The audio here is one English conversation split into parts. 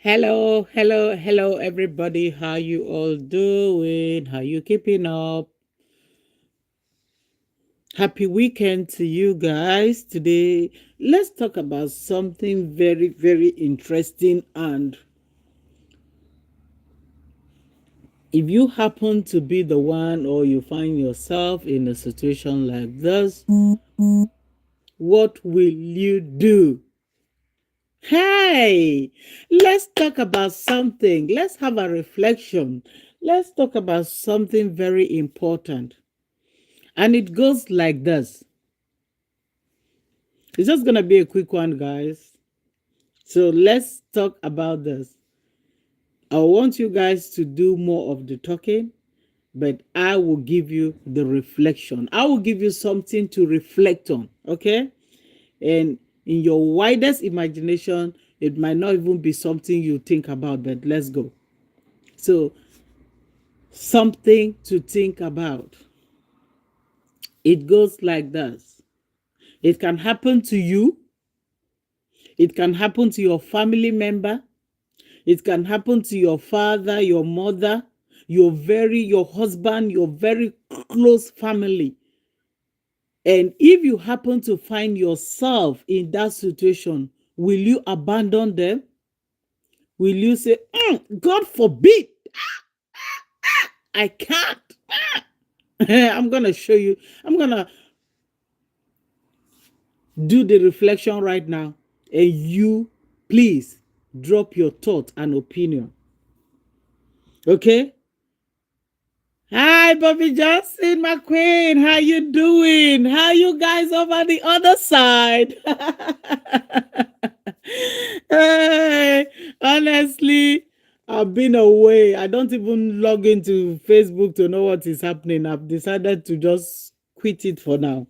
Hello, everybody. How you all doing? How you keeping up? Happy weekend to you guys. Today, let's talk about something very interesting. And if you happen to be the one or you find yourself in a situation like this, what will you do? Hey, let's talk about something. Let's have a reflection. Let's talk about something very important. And it goes like this. It's just going to be a quick one, guys. So let's talk about this. I want you guys to do more of the talking, but I will give you the reflection. I will give you something to reflect on, okay? And in your widest imagination, it might not even be something you think about, but let's go. So, something to think about. It goes like this. It can happen to you. It can happen to your family member. It can happen to your father, your mother, your husband, your very close family. And if you happen to find yourself in that situation, will you abandon them? Will you say, God forbid, I can't? I'm going to show you. I'm going to do the reflection right now. And you, please, drop your thought and opinion. Okay? Hi, Bobby Johnson, my queen. How you doing? How you guys over the other side? Hey, honestly, I've been away. I don't even log into Facebook to know what is happening. I've decided to just quit it for now.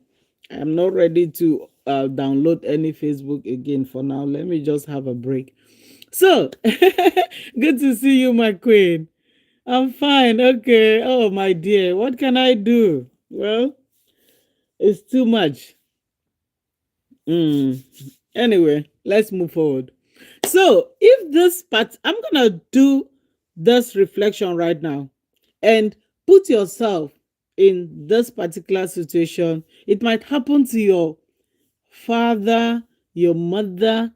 I'm not ready to download any Facebook again for now. Let me just have a break. So, good to see you, my queen. I'm fine. Okay. Oh, my dear. What can I do? Well, it's too much. Anyway, let's move forward. So, if this part, I'm going to do this reflection right now and put yourself in this particular situation. It might happen to your father, your mother,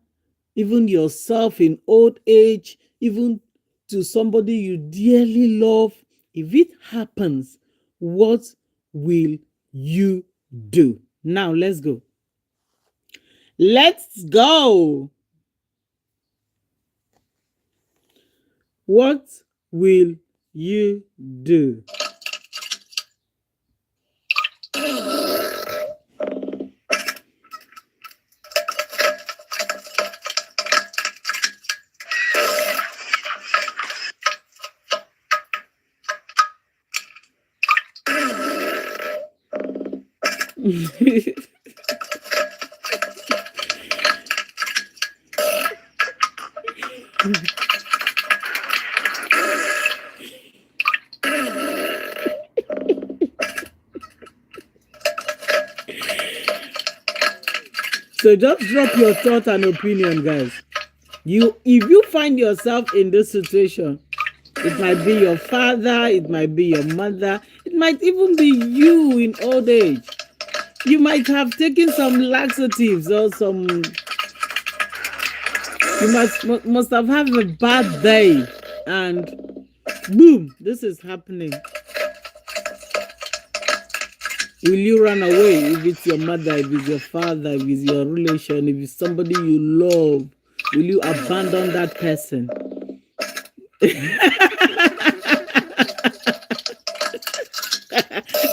even yourself in old age, even to somebody you dearly love. If it happens, what will you do? Now, let's go. Let's go. What will you do? So just drop your thought and opinion, guys. If you find yourself in this situation, it might be your father, it might be your mother, it might even be you in old age. You might have taken some laxatives or some. You must have had a bad day, and boom, this is happening. Will you run away if it's your mother, if it's your father, if it's your relation, if it's somebody you love? Will you abandon that person?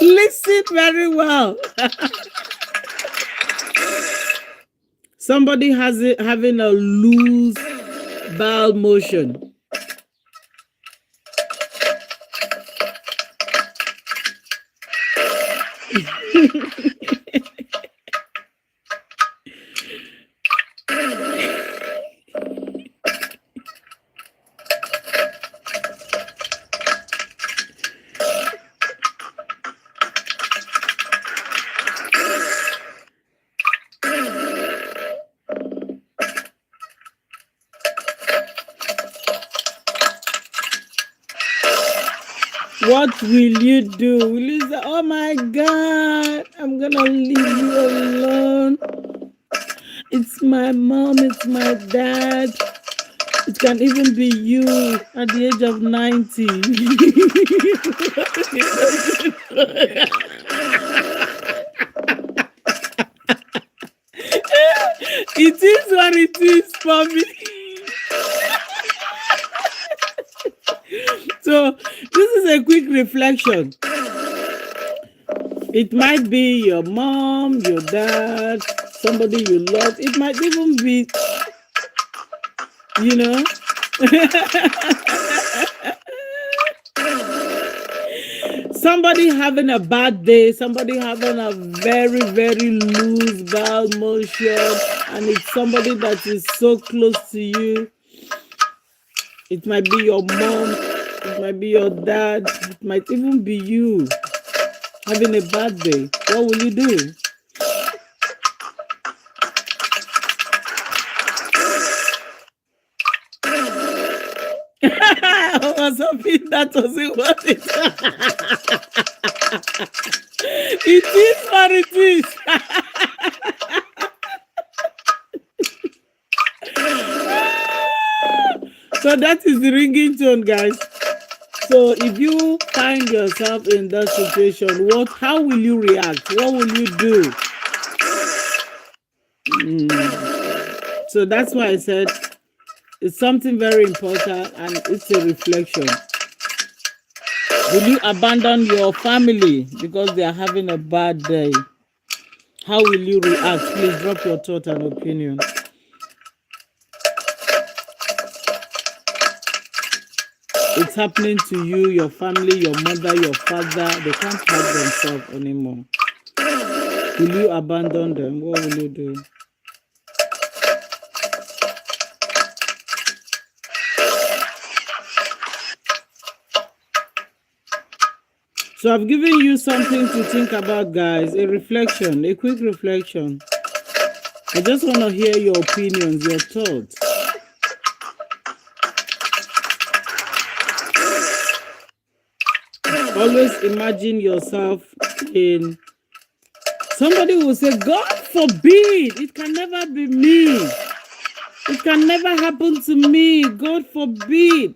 Listen very well. Somebody having a loose bowel motion. What will you do? Will you say, oh my God, I'm gonna leave you alone? It's my mom, it's my dad. It can even be you at the age of 90. It is what it is for me. So, this is a quick reflection. It might be your mom, your dad, somebody you love. It might even be, you know, somebody having a bad day, somebody having a very, very loose bowel motion, and it's somebody that is so close to you. It might be your mom, it might be your dad, it might even be you having a bad day. What will you do? I was hoping that wasn't what it It is what it is. So that is the ringing tone, guys. So if you find yourself in that situation, how will you react? What will you do? So that's why I said it's something very important and it's a reflection. Will you abandon your family because they are having a bad day? How will you react? Please drop your thought and opinion. It's happening to you, your family, your mother, your father. They can't help themselves anymore. Will you abandon them? What will you do? So I've given you something to think about, guys. A reflection, a quick reflection. I just want to hear your opinions, your thoughts. Always imagine yourself in somebody will say, God forbid, it can never be me. It can never happen to me. God forbid.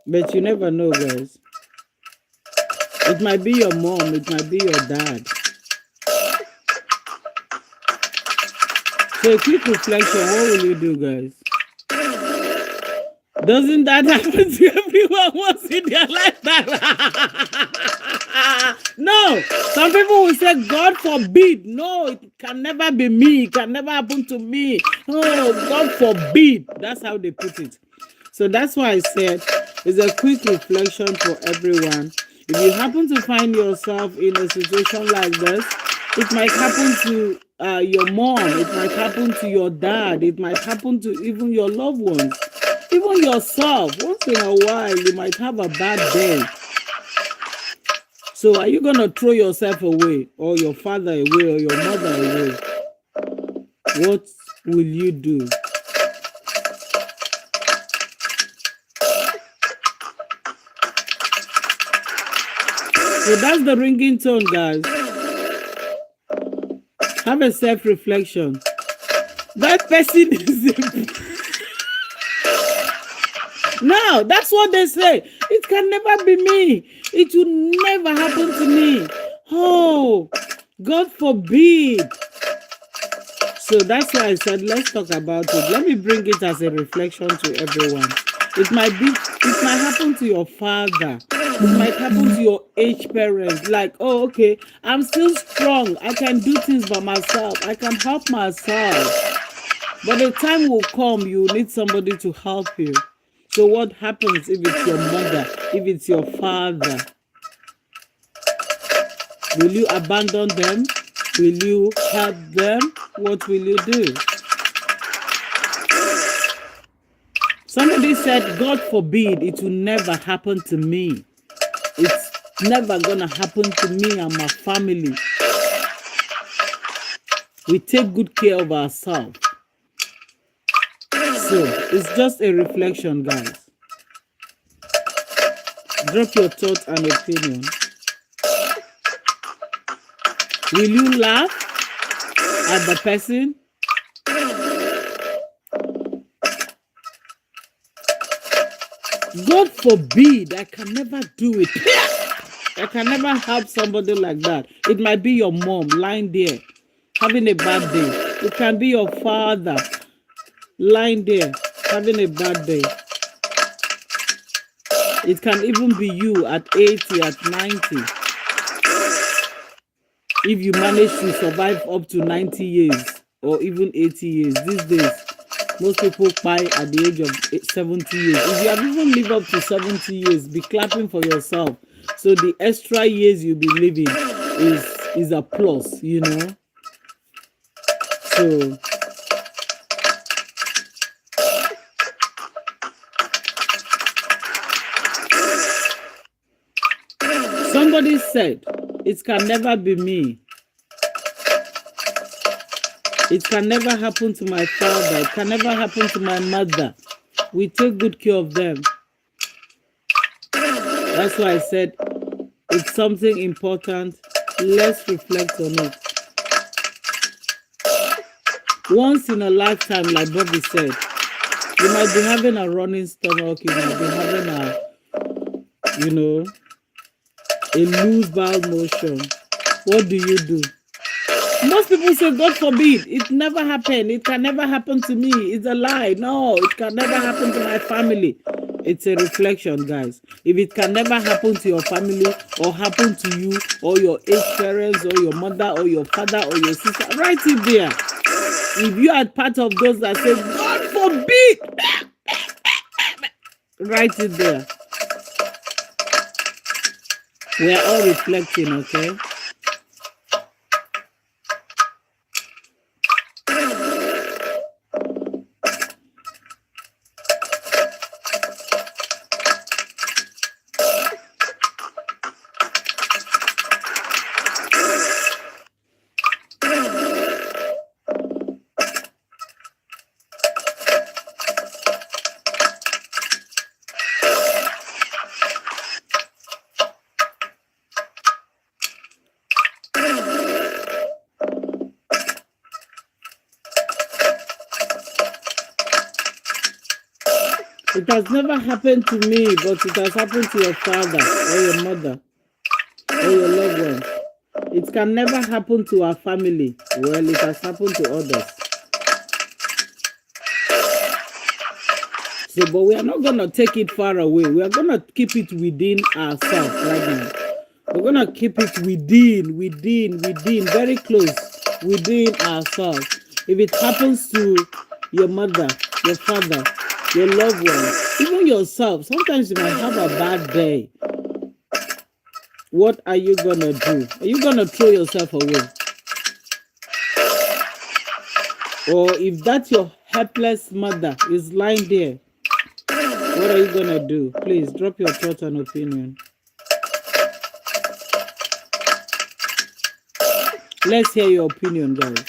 But you never know, guys. It might be your mom, it might be your dad. So a quick reflection, what will you do, guys? Doesn't that happen to everyone once in their lifetime? No, some people will say, God forbid. No, it can never be me. It can never happen to me. Oh, God forbid. That's how they put it. So that's why I said it's a quick reflection for everyone. If you happen to find yourself in a situation like this, it might happen to your mom, it might happen to your dad, it might happen to even your loved ones, even yourself. Once in a while, you might have a bad day. So are you going to throw yourself away or your father away or your mother away? What will you do? So that's the ringing tone, guys. Have a self-reflection. That person is... No, that's what they say. It can never be me. It will never happen to me. Oh, God forbid. So that's why I said, let's talk about it. Let me bring it as a reflection to everyone. It might happen to your father. It might happen to your aged parents. Like, oh, okay, I'm still strong. I can do things by myself. I can help myself. But the time will come, you need somebody to help you. So what happens if it's your mother, if it's your father? Will you abandon them? Will you help them? What will you do? Somebody said, God forbid, it will never happen to me. It's never gonna happen to me and my family. We take good care of ourselves. So it's just a reflection, guys. Drop your thoughts and opinion. Will you laugh at the person? God forbid, I can never do it. I can never help somebody like that. It might be your mom lying there having a bad day. It can be your father lying there having a bad day. It can even be you at 80, at 90. If you manage to survive up to 90 years or even 80 years. These days, most people die at the age of 70 years. If you have even lived up to 70 years, be clapping for yourself. So the extra years you'll be living is a plus, you know. So somebody said, it can never be me. It can never happen to my father. It can never happen to my mother. We take good care of them. That's why I said it's something important. Let's reflect on it. Once in a lifetime, like Bobby said, you might be having a running stomach, you might be having a loose bowel motion. What do you do? Most people say, God forbid, it never happened. It can never happen to me. It's a lie. No, it can never happen to my family. It's a reflection, guys. If it can never happen to your family or happen to you or your aged parents or your mother or your father or your sister, write it there. If you are part of those that say, God forbid, write it there. We are all reflecting, okay? It has never happened to me, but it has happened to your father or your mother or your loved ones. It can never happen to our family. Well, it has happened to others. So, but we are not going to take it far away. We are going to keep it within ourselves right now. We're going to keep it within, very close, within ourselves. If it happens to your mother, your father, your loved ones, even yourself, sometimes you might have a bad day. What are you going to do? Are you going to throw yourself away? Or if that your helpless mother is lying there, what are you going to do? Please drop your thoughts and opinion. Let's hear your opinion, guys.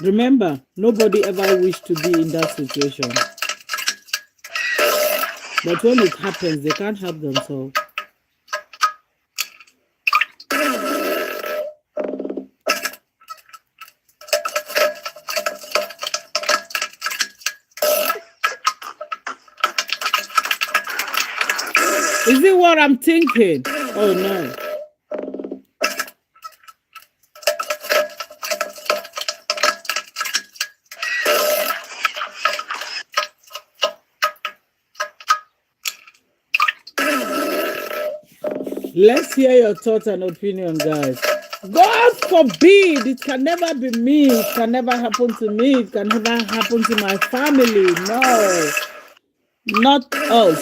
Remember, nobody ever wished to be in that situation. But when it happens, they can't help themselves. Is it what I'm thinking? Oh no. Let's hear your thoughts and opinion, guys. God forbid, it can never be me. It can never happen to me. It can never happen to my family. No, not us.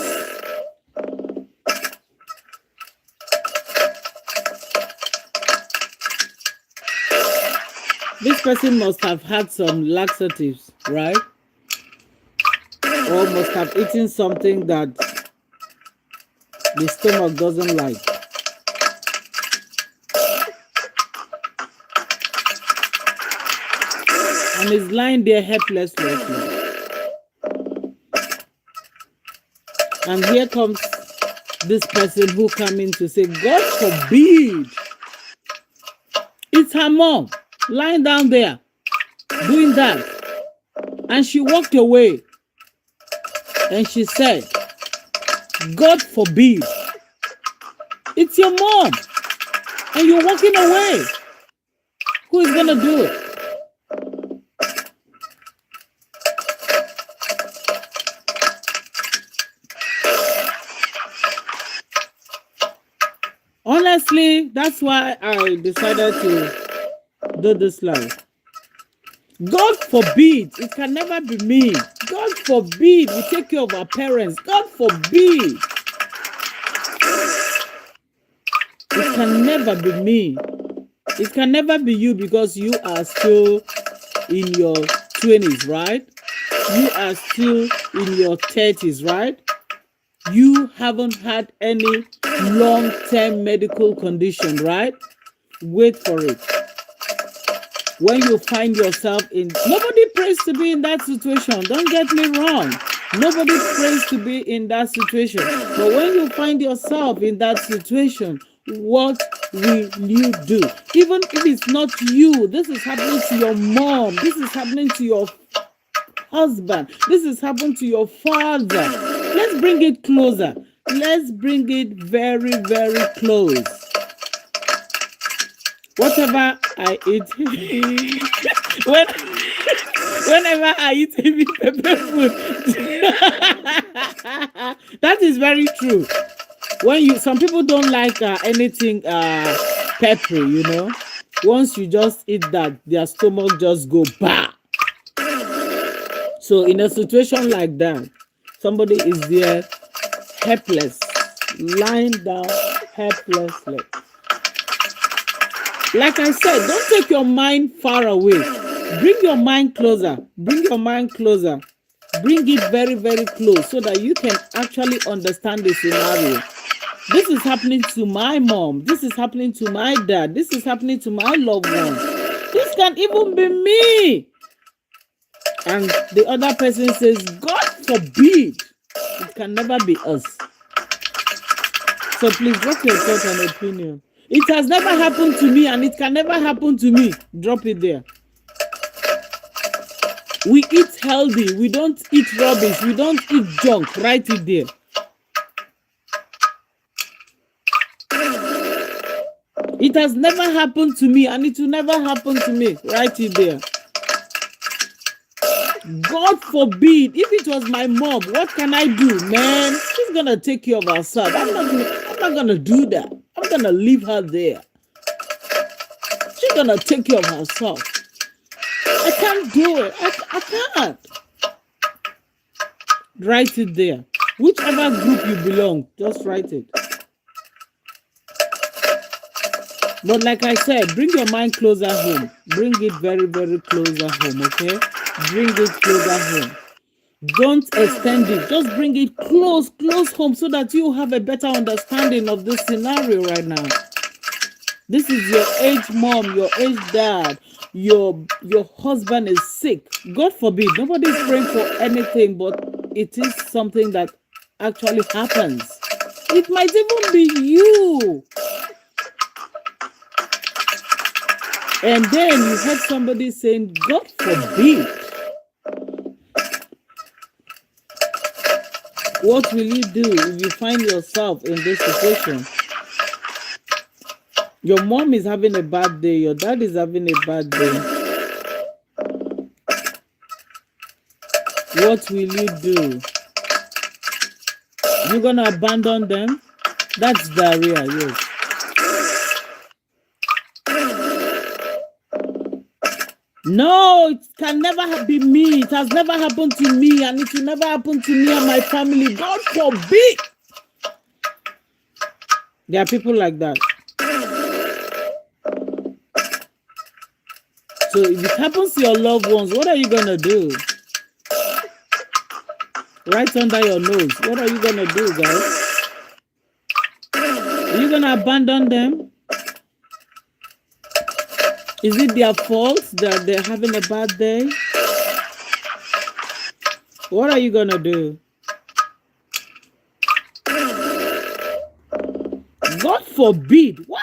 This person must have had some laxatives, right? Or must have eaten something that the stomach doesn't like. and is lying there helplessly. And here comes this person who come in to say, God forbid. It's her mom lying down there doing that. And she walked away. And she said, God forbid. It's your mom. And you're walking away. Who is going to do it? Honestly, that's why I decided to do this live. God forbid, it can never be me. God forbid we take care of our parents. God forbid. It can never be me. It can never be you because you are still in your 20s, right? You are still in your 30s, right? You haven't had any long-term medical condition, right? Wait for it. When you find yourself in, nobody prays to be in that situation. Don't get me wrong. Nobody prays to be in that situation. But when you find yourself in that situation, what will you do? Even if it's not you, this is happening to your mom. This is happening to your husband. This is happening to your father. Let's bring it closer. Let's bring it very, very close. Whatever I eat, whenever I eat heavy pepper food, that is very true. When some people don't like anything peppery, you know. Once you just eat that, their stomach just go bah. So in a situation like that, somebody is there helpless, lying down helplessly. Like I said, don't take your mind far away. Bring your mind closer. Bring your mind closer. Bring it very, very close so that you can actually understand the scenario. This is happening to my mom. This is happening to my dad. This is happening to my loved ones. This can even be me. And the other person says, God forbid. It can never be us. So please drop your thoughts and opinion. It has never happened to me and it can never happen to me. Drop it there. We eat healthy. We don't eat rubbish. We don't eat junk. Write it there. It has never happened to me and it will never happen to me. Write it there. God forbid, if it was my mom, what can I do, man? She's gonna take care of herself. I'm not gonna do that. I'm gonna leave her there. She's gonna take care of herself. I can't do it. I can't. Write it there. Whichever group you belong, just write it. But like I said, bring your mind closer home. Bring it very, very closer home, okay? Bring it closer home. Don't extend it. Just bring it close home so that you have a better understanding of this scenario right now. This is your age mom, your age dad, your husband is sick. God forbid. Nobody's praying for anything, but it is something that actually happens. It might even be you. And then you heard somebody saying, God forbid. What will you do if you find yourself in this situation? Your mom is having a bad day. Your dad is having a bad day. What will you do? You're going to abandon them? That's diarrhea, yes. No, it can never be me. It has never happened to me, and it will never happen to me and my family. God forbid. There are people like that. So if it happens to your loved ones, what are you going to do? Right under your nose. What are you going to do, guys? Are you going to abandon them? Is it their fault that they're having a bad day? What are you gonna do? God forbid. What?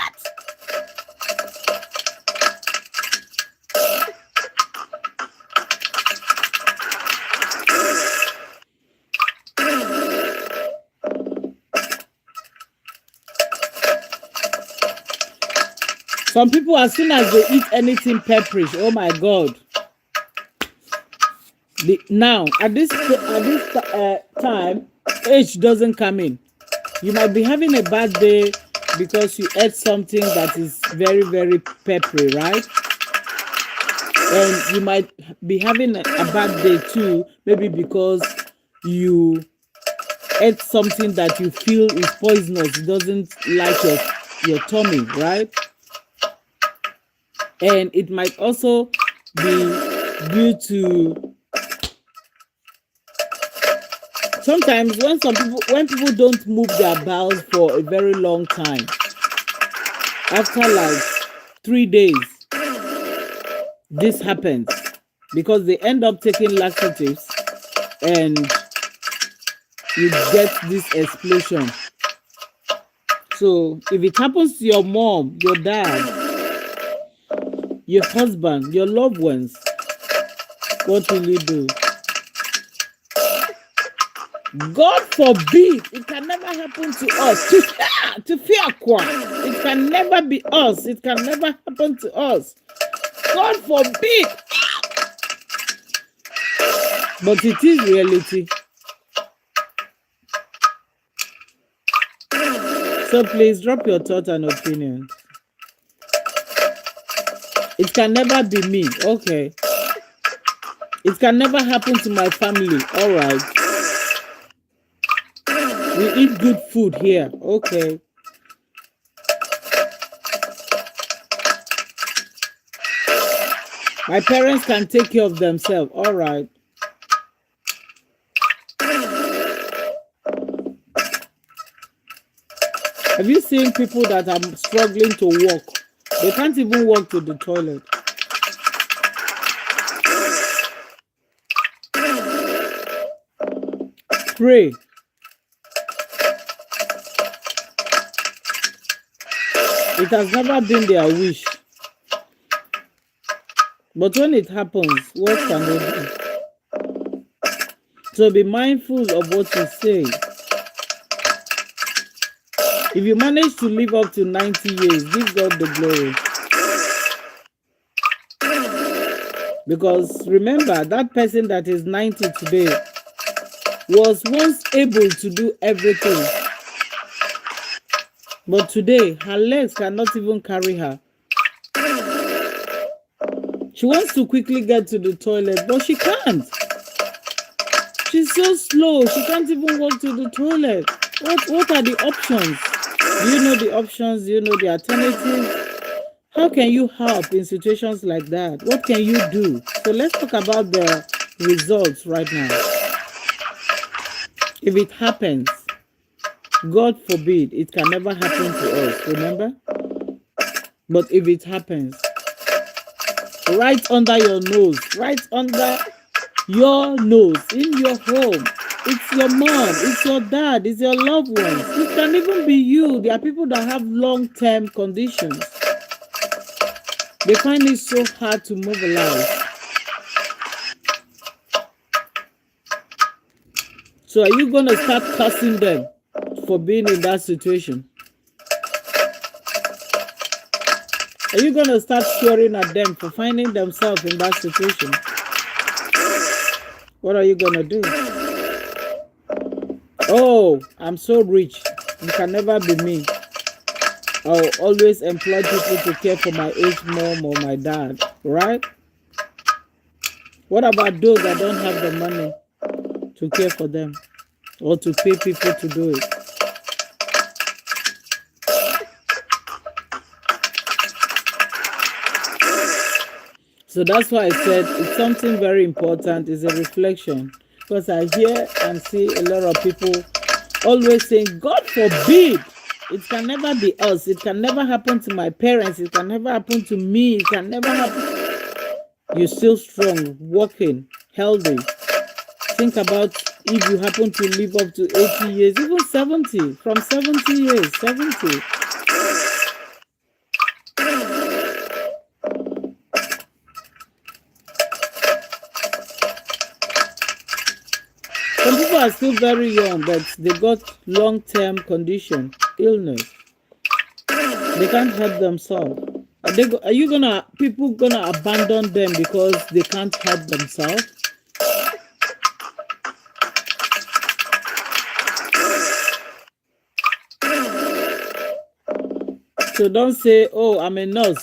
Some people, as soon as they eat anything pepperish, oh my God. Now, at this time, age doesn't come in. You might be having a bad day because you ate something that is very, very peppery, right? And you might be having a bad day too, maybe because you ate something that you feel is poisonous. It doesn't like your tummy, right? And it might also be due to sometimes when people don't move their bowels for a very long time, after like 3 days, this happens because they end up taking laxatives and you get this explosion. So if it happens to your mom, your dad, your husband, your loved ones, what will you do? God forbid, it can never happen to us. To fear, it can never be us. It can never happen to us. God forbid. But it is reality. So please drop your thoughts and opinions. It can never be me. Okay. It can never happen to my family. All right. We eat good food here. Okay. My parents can take care of themselves. All right. Have you seen people that are struggling to walk? They can't even walk to the toilet. Pray. It has never been their wish. But when it happens, what can they do? So be mindful of what you say. If you manage to live up to 90 years, give God the glory. Because remember, that person that is 90 today was once able to do everything. But today, her legs cannot even carry her. She wants to quickly get to the toilet, but she can't. She's so slow, she can't even walk to the toilet. What are the options? Do you know the options? Do you know the alternatives? How can you help in situations like that? What can you do? So let's talk about the results right now. If it happens, God forbid, it can never happen to us, remember? But if it happens, right under your nose, right under your nose, in your home, it's your mom, it's your dad, it's your loved ones. It can even be you. There are people that have long-term conditions. They find it so hard to move alive. So are you going to start cursing them for being in that situation? Are you going to start swearing at them for finding themselves in that situation? What are you going to do? Oh, I'm so rich. You can never be me. I'll always employ people to care for my aged mom or my dad, right? What about those that don't have the money to care for them or to pay people to do it? So that's why I said it's something very important, it's a reflection. Because I hear and see a lot of people always saying, God forbid, it can never be us. It can never happen to my parents. It can never happen to me. It can never happen. You're still strong, working, healthy, Think about if you happen to live up to 80 years, even 70, from 70 years, 70. Some people are still very young, but they got long-term condition, illness. They can't help themselves. Are people gonna abandon them because they can't help themselves? So don't say, oh, I'm a nurse,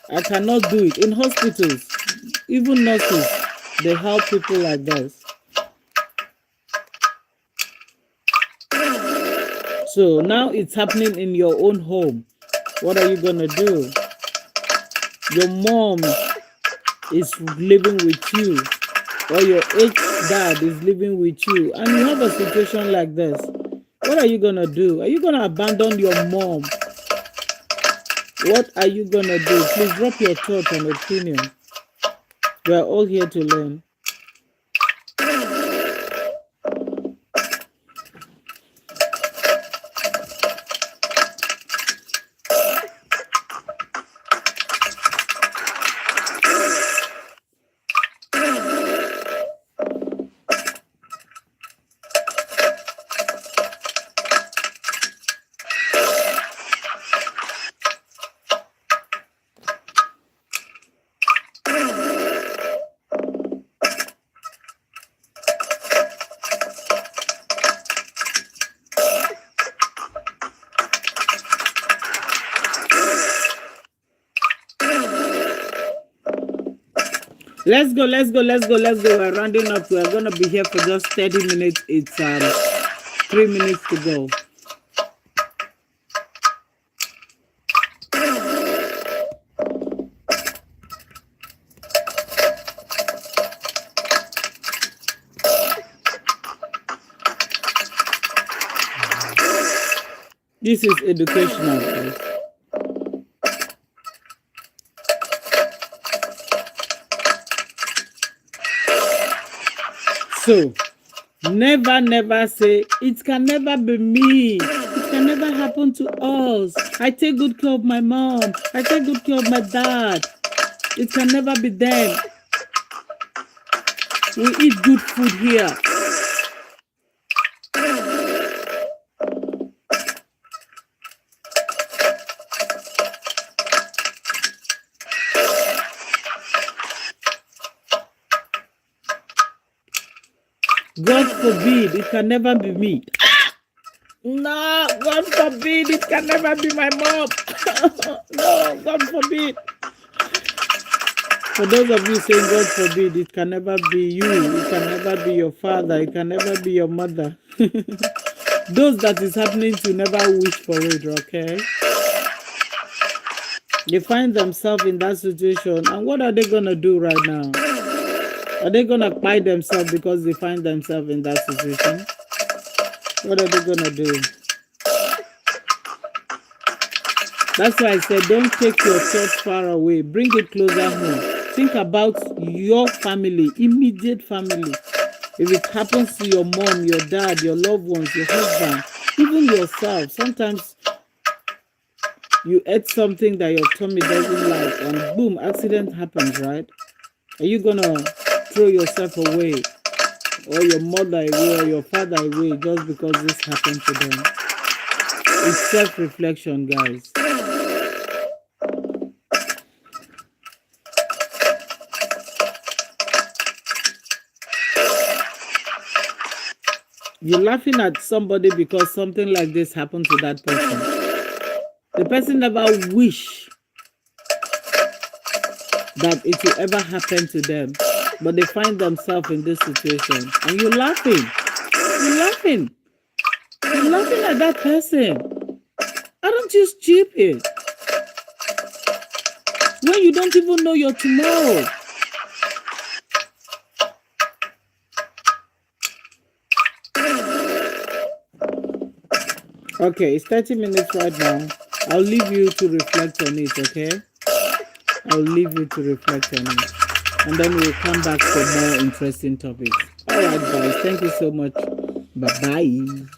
I cannot do it. In hospitals, even nurses, they help people like this. So now it's happening in your own home. What are you gonna do? Your mom is living with you, or your ex-dad is living with you, and you have a situation like this. What are you gonna do? Are you gonna abandon your mom? What are you gonna do? Please drop your thoughts and opinion. We are all here to learn. Let's go. We're rounding up. We're gonna be here for just 30 minutes. It's 3 minutes to go. This is educational, guys. So, never say, it can never be me. It can never happen to us. I take good care of my mom. I take good care of my dad. It can never be them. We eat good food here. God forbid, it can never be me. No, God forbid, it can never be my mom. No, God forbid. For those of you saying God forbid, it can never be you. It can never be your father. It can never be your mother. Those that is happening to never wish for it, okay? They find themselves in that situation, and what are they going to do right now? Are they going to buy themselves because they find themselves in that situation? What are they going to do? That's why I said, don't take your thoughts far away. Bring it closer home. Think about your family, immediate family. If it happens to your mom, your dad, your loved ones, your husband, even yourself, sometimes you ate something that your tummy doesn't like, and boom, accident happens, right? Are you going to throw yourself away, or your mother away, or your father away, just because this happened to them? It's self-reflection, guys. You're laughing at somebody because something like this happened to that person. The person never wish that it will ever happen to them, but they find themselves in this situation, and you're laughing. You're laughing. You're laughing at that person. Aren't you stupid? When you don't even know your tomorrow. Okay, it's 30 minutes right now. I'll leave you to reflect on it, okay? I'll leave you to reflect on it. And then we'll come back for more interesting topics. All right, guys. Thank you so much. Bye bye.